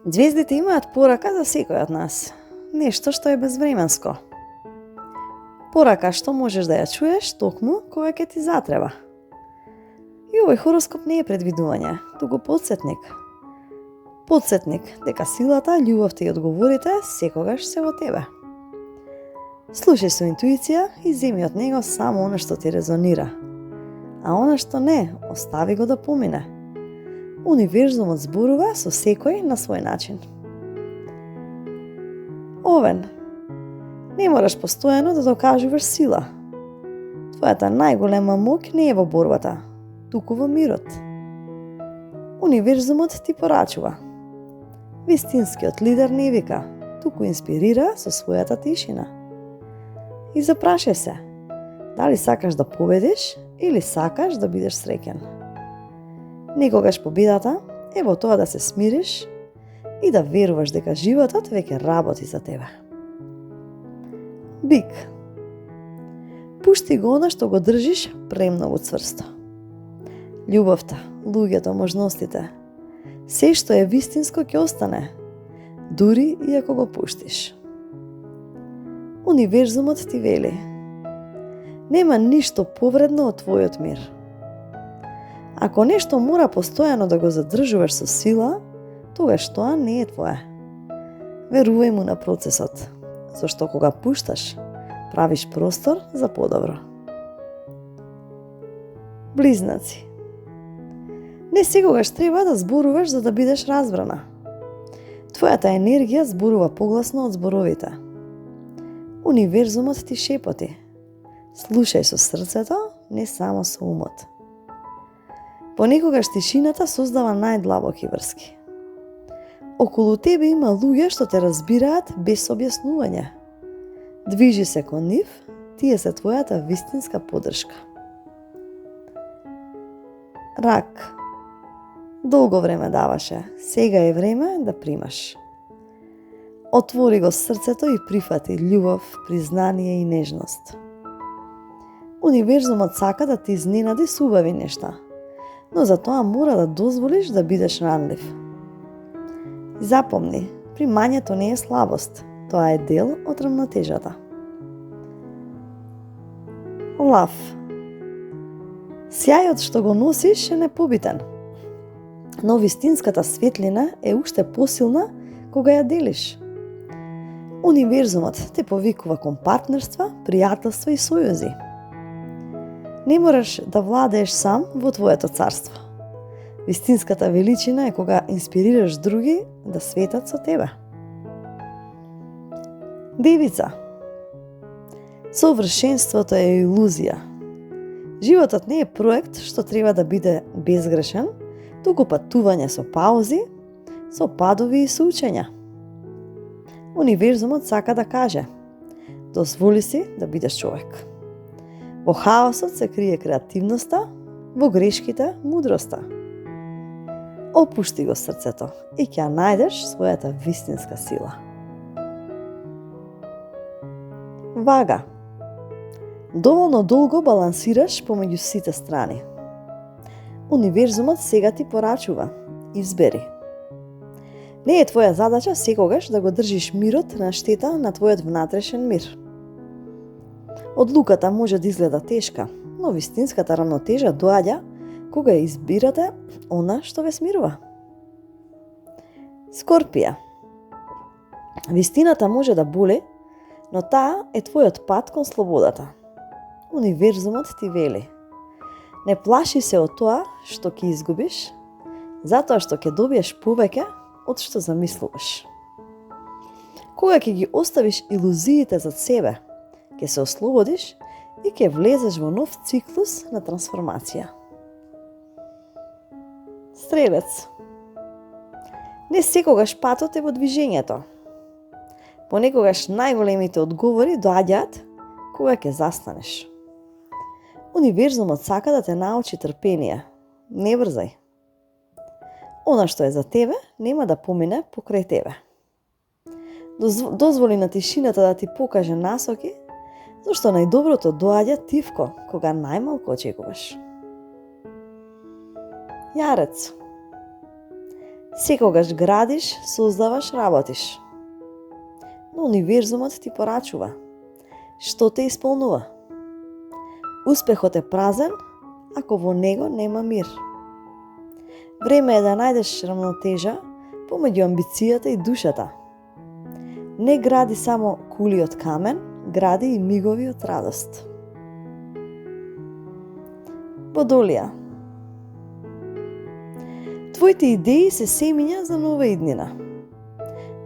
Звездите имаат порака за секој од нас. Нешто што е безвременско. Порака што можеш да ја чуеш токму кога ќе ти затреба. И овој хороскоп не е предвидување, туку потсетник. Потсетник дека силата, љубовта и одговорите секогаш се во тебе. Слушај со интуиција и земи од него само она што ти резонира. А она што не, остави го да помине. Универзумот зборува со секој на свој начин. Овен, не мораш постојано да докажуваш сила. Твојата најголема моќ не е во борбата, туку во мирот. Универзумот ти порачува. Вистинскиот лидер не вика, туку инспирира со својата тишина. И запрашај се, дали сакаш да победиш или сакаш да бидеш среќен. Некогаш победата е во тоа да се смириш и да веруваш дека животот веќе работи за тебе. Бик. Пушти го она што го држиш премногу цврсто. Љубовта, луѓето, можностите, се што е вистинско ќе остане, дури и ако го пуштиш. Универзумот ти вели: нема ништо повредно од твојот мир. Ако нешто мора постојано да го задржуваш со сила, тогаш тоа не е твое. Верувај му на процесот, зашто кога пушташ, правиш простор за подобро. Близнаци. Не секогаш треба да зборуваш за да бидеш разбрана. Твојата енергија зборува погласно од зборовите. Универзумот ти шепоти. Слушај со срцето, не само со умот. Понекогаш тишината создава најдлабоки врски. Околу тебе има луѓе што те разбираат без објаснување. Движи се кон нив, тие се твојата вистинска поддршка. Рак. Долго време даваше, сега е време да примаш. Отвори го срцето и прифати љубов, признание и нежност. Универзумот сака да ти изненади со убави нешта, но за тоа мора да дозволиш да бидеш ранлив. Запомни, примањето не е слабост, тоа е дел од рамнотежата. Лав. Сјајот што го носиш е непобитен, но вистинската светлина е уште посилна кога ја делиш. Универзумот те повикува кон партнерства, пријателства и сојузи. Не мораш да владееш сам во твоето царство. Вистинската величина е кога инспирираш други да светат со тебе. Девица. Совршенството е илузија. Животот не е проект што треба да биде безгрешен, туку патување со паузи, со падови и со учења. Универзумот сака да каже: дозволи си да бидеш човек. Во хаосот се крие креативноста, во грешките мудроста. Опушти го срцето и ќе ја најдеш својата вистинска сила. Вага. Доволно долго балансираш помеѓу сите страни. Универзумот сега ти порачува: избери. Не е твоја задача секогаш да го држиш мирот на штета на твојот внатрешен мир. Одлуката може да изгледа тешка, но вистинската рамнотежа доаѓа кога избирате она што ве смирува. Скорпија. Вистината може да боли, но таа е твојот пат кон слободата. Универзумот ти вели: не плаши се од тоа што ќе изгубиш, затоа што ќе добиеш повеќе од што замислуваш. Кога ќе ги оставиш илузиите зад себе, ќе се ослободиш и ќе влезеш во нов циклус на трансформација. Стрелец. Не секогаш патот е во движењето. Понекогаш најголемите одговори доаѓаат кога ќе застанеш. Универзумот сака да те научи трпение. Не брзај. Она што е за тебе нема да помине покрај тебе. Дозволи на тишината да ти покаже насоки, зашто најдоброто доаѓа тивко кога најмалку очекуваш. Јарец. Секогаш градиш, создаваш, работиш. Но универзумот ти порачува. Што те исполнува? Успехот е празен, ако во него нема мир. Време е да најдеш рамнотежа помеѓу амбицијата и душата. Не гради само кули од камен, гради и мигови од радост. Бодолија. Твоите идеи се семиња за нова иднина.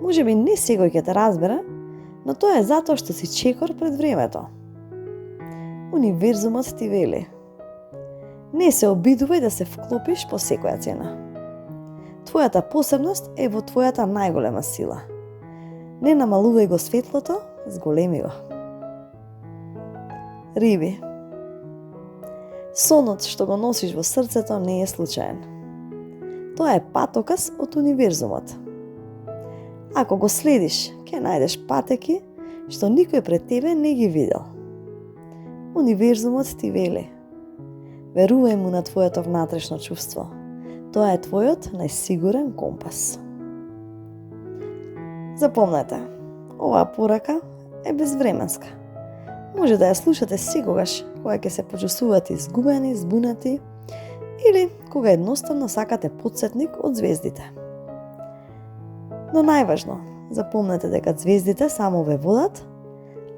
Можеби не секој ќе те разбере, но тоа е затоа што си чекор пред времето. Универзумот ти вели: не се обидувај да се вклопиш по секоја цена. Твојата посебност е во твојата најголема сила. Не намалувај го светлото, зголеми го. Риби. Сонот што го носиш во срцето не е случаен. Тоа е патоказ од универзумот. Ако го следиш, ќе најдеш патеки што никој пред тебе не ги видел. Универзумот ти вели: верувај му на твоето внатрешно чувство. Тоа е твојот најсигурен компас. Запомнете, оваа порака е безвременска. Може да ја слушате секогаш кога ќе се почувствувате изгубени, збунати или кога едноставно сакате потсетник од звездите. Но најважно, запомнете дека звездите само ве водат,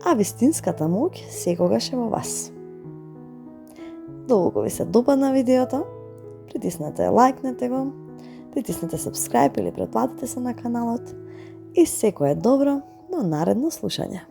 а вистинската моќ секогаш е во вас. Долго ви се допадна видеото, притиснете лајкнете го, притиснете subscribe или претплатете се на каналот и секое добро до наредно слушање.